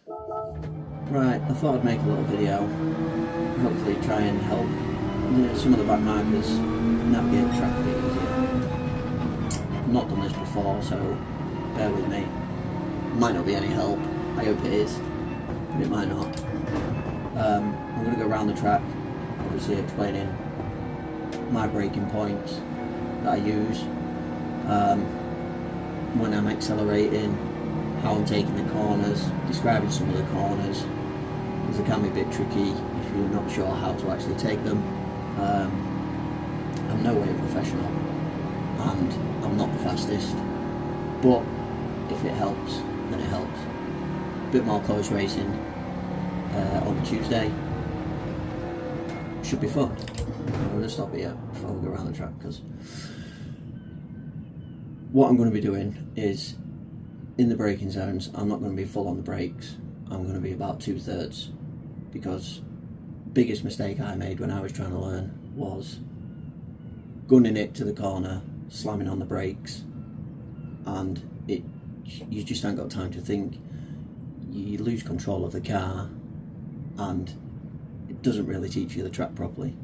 Right, I thought I'd make a little video, hopefully try and help some of the backmarkers navigate the track a bit easier. I've not done this before, so bear with me. Might not be any help, I hope it is, but it might not. I'm going to go around the track, obviously explaining my braking points that I use, when I'm accelerating, how I'm taking the corners, describing some of the corners, because they can be a bit tricky if you're not sure how to actually take them. I'm no way a professional, and I'm not the fastest, but if it helps, then it helps. A bit more close racing on Tuesday. Should be fun. I'm going to stop here before we go around the track, because what I'm going to be doing is, in the braking zones, I'm not going to be full on the brakes. I'm going to be about 2/3, because biggest mistake I made when I was trying to learn was gunning it to the corner, slamming on the brakes, and you just haven't got time to think. You lose control of the car, and it doesn't really teach you the track properly.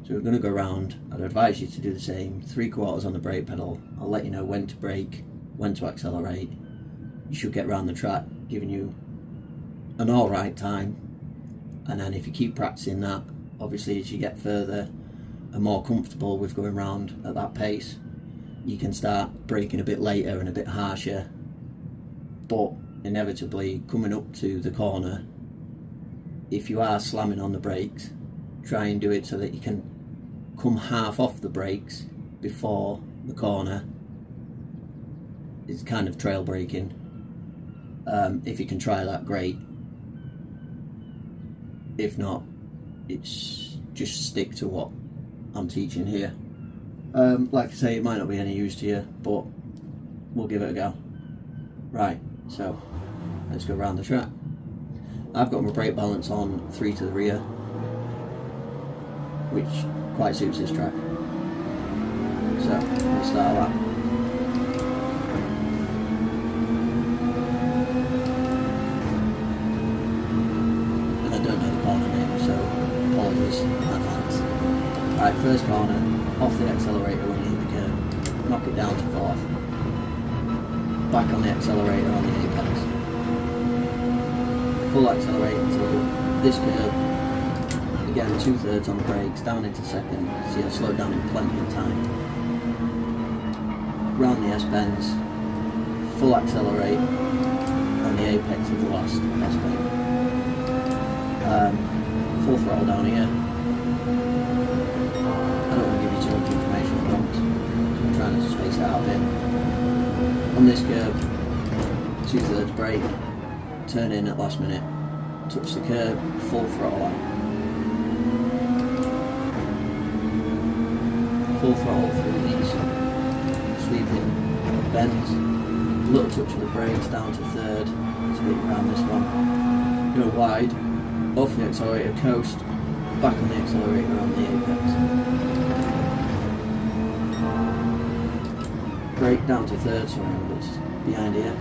So we're going to go around. I'd advise you to do the same. 3/4 on the brake pedal. I'll let you know when to brake, when to accelerate. You should get around the track, giving you an alright time. And then if you keep practicing that, obviously as you get further and more comfortable with going around at that pace, you can start braking a bit later and a bit harsher. But inevitably, coming up to the corner, if you are slamming on the brakes, try and do it so that you can come half off the brakes before the corner. It's kind of trail braking. If you can try that, great. If not, it's just stick to what I'm teaching here. Like I say, it might not be any use to you, but we'll give it a go. Right, so let's go around the track. I've got my brake balance on 3 to the rear, which quite suits this track. So let's start that. And I don't know the corner name, so apologies in advance. Right, first corner, off the accelerator when you hit the curb, knock it down to 4th. Back on the accelerator on the apex. Full accelerator until this curve. Again, 2/3 on the brakes, down into 2nd, so you'll slow down in plenty of time. Round the S-bends, full accelerate on the apex of the last S-bend. Full throttle down here. I don't want to give you too much information at once, so I'm trying to space it out a bit. On this curve, 2/3 brake, turn in at last minute, touch the curb, full throttle out. Full throttle through these sweeping bends, little touch of the brakes down to 3rd, speed around this one. Go wide, off the accelerator, coast, back on the accelerator on the apex. Brake down to 3rd, sorry, what's behind here,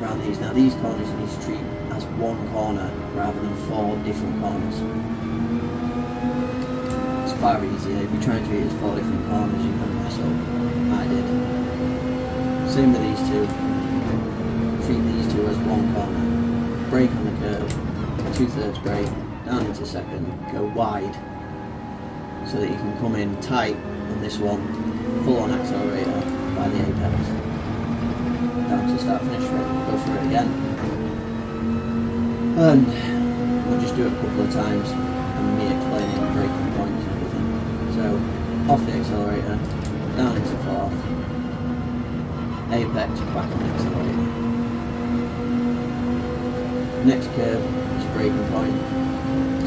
around these. Now these corners you need to treat as one corner rather than 4 different corners. It's far easier. If you try and treat it as 4 different corners, you're going to mess up. I did. Same with these two. Treat these two as one corner. Brake on the curve, 2/3 brake, down into 2nd, go wide, so that you can come in tight on this one, full on accelerator by the apex. Down to start finish rate, go for it again. And we'll just do it a couple of times, and me explaining the braking points and everything. So, off the accelerator, down into 4th, apex, back on the accelerator. Next curve is a braking point,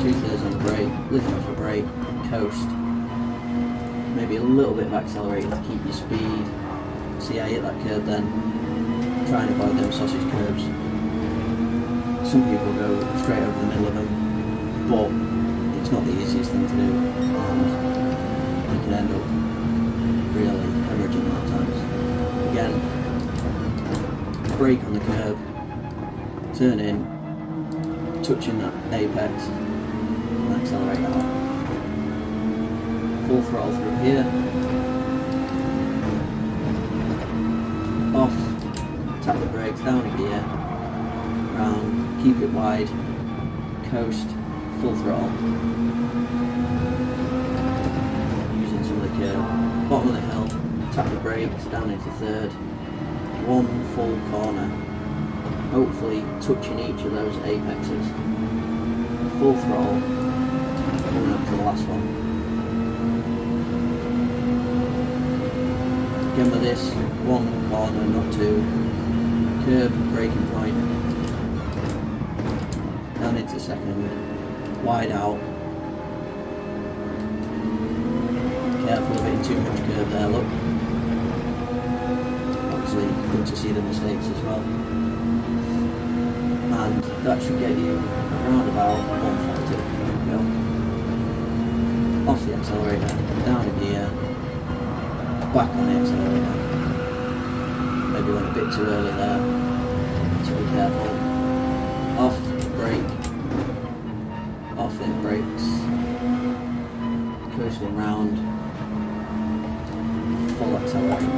2/3 on the brake, lift off the brake, coast. Maybe a little bit of accelerating to keep your speed. See, I hit that curve then. Try and avoid them sausage curves. Some people go straight over the middle of them, but it's not the easiest thing to do, and you can end up really hemorrhaging at times. Again, brake on the curb, turn in, touching that apex and accelerate out. Full throttle through here, off, tap the brakes, down a gear, round, keep it wide, coast, full throttle, using some of the curve, bottom of the hill, tap the brakes, down into third, one full corner, hopefully touching each of those apexes, full throttle, coming up to the last one. Again with this, one corner, not two, curb, braking point, down into second, wide out, careful of hitting too much curb there, look, obviously good to see the mistakes as well, and that should get you around about 140, go, off the accelerator, down a gear, back on the accelerator, maybe went a bit too early there, so be careful, off, brake, off the brakes, coasting round, full accelerator.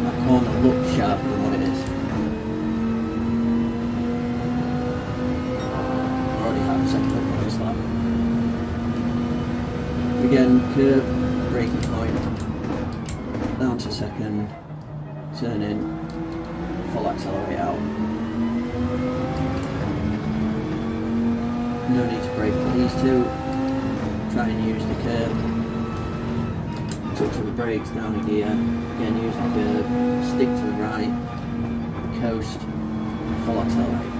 That corner looks sharper than what it is. Already have a second up on this lap. Again, curb, braking point, down to second, turn in, full accelerate out. No need to brake for these two, try and use the curb, touch of the brakes, down a gear, again use the curb, stick to the right, coast, full accelerate.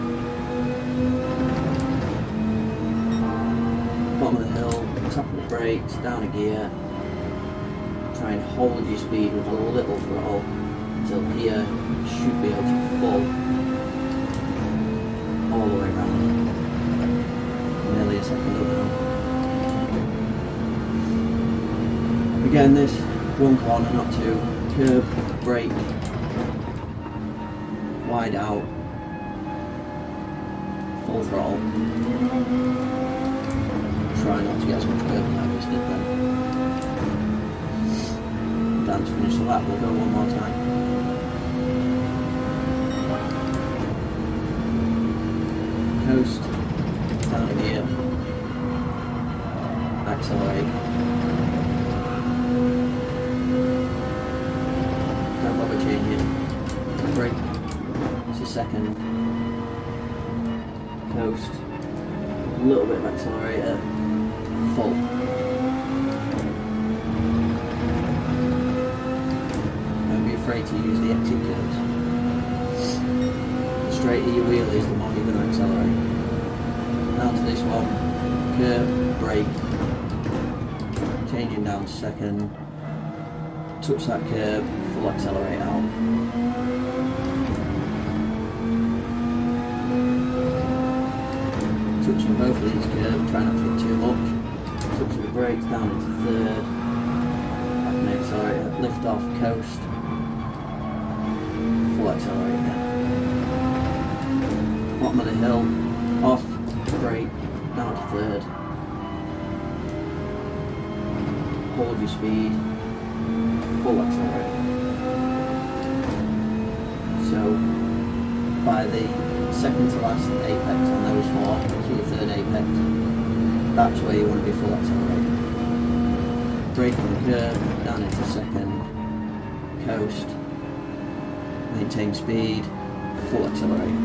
Bottom of the hill, top of the brakes, down a gear, try and hold your speed with a little throttle until here you should be able to full all the way around. Nearly a second up now. Again this, one corner, not two, curb, brake, wide out, full throttle. Try not to get as much curb as I just did then. Down to finish the lap, we'll go one more time. Coast, down a gear, accelerate, don't bother changing, brake, it's a second, coast, a little bit of accelerator, full. Don't be afraid to use the exit curves. The straighter your wheel is, the more you're going to accelerate. Down to this one, curb, brake, changing down to second, touch that curb, full accelerate out. Touching both of these curbs, try not to hit too much, touching the brakes, down into third, back and accelerator, lift off, coast, full accelerator. Bottom of the hill, off, brake, down to third, hold your speed, full accelerator. So by the second to last apex on those four, so your third apex, that's where you want to be full accelerator. Brake on the curve, down into second, coast, maintain speed, full accelerate.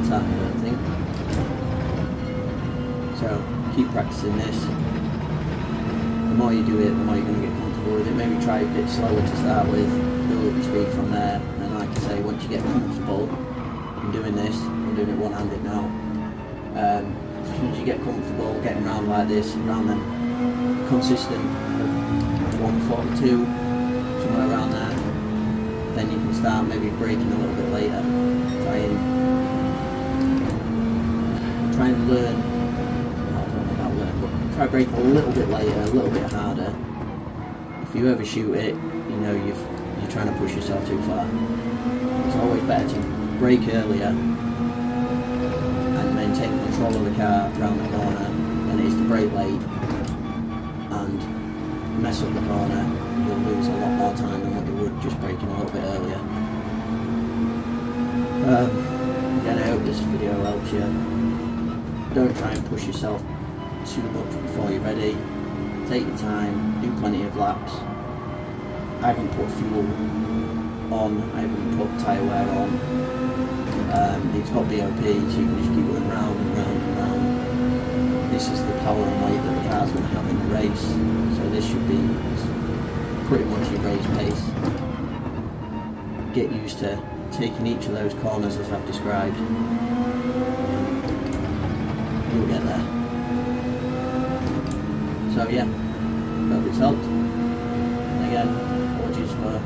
Time, I don't think. So keep practicing this. The more you do it, the more you're going to get comfortable with it. Maybe try a bit slower to start with, build up your speed from there, and like I say, once you get comfortable in doing this, I'm doing it one-handed now. As soon as you get comfortable getting around like this, around them, consistent of 142, somewhere around there, then you can start maybe braking a little bit later. Try and learn try brake a little bit later, a little bit harder. If you overshoot it, you know you're trying to push yourself too far. It's always better to brake earlier and maintain control of the car around the corner than it is to brake late and mess up the corner. You'll lose a lot more time than what you would just braking a little bit earlier. Again, I hope this video helps you. Don't try and push yourself too much before you're ready. Take your time, do plenty of laps. I haven't put fuel on, I haven't put tyre wear on. It's got BOP, so you can just keep going round and round and round. This is the power and weight that the car's going to have in the race, so this should be pretty much your race pace. Get used to taking each of those corners as I've described. You'll get there. So yeah, hope it's helped. And again, apologies for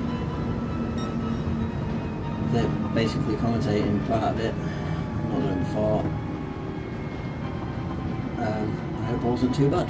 basically commentating part of it. Not done it before. I hope it wasn't too bad.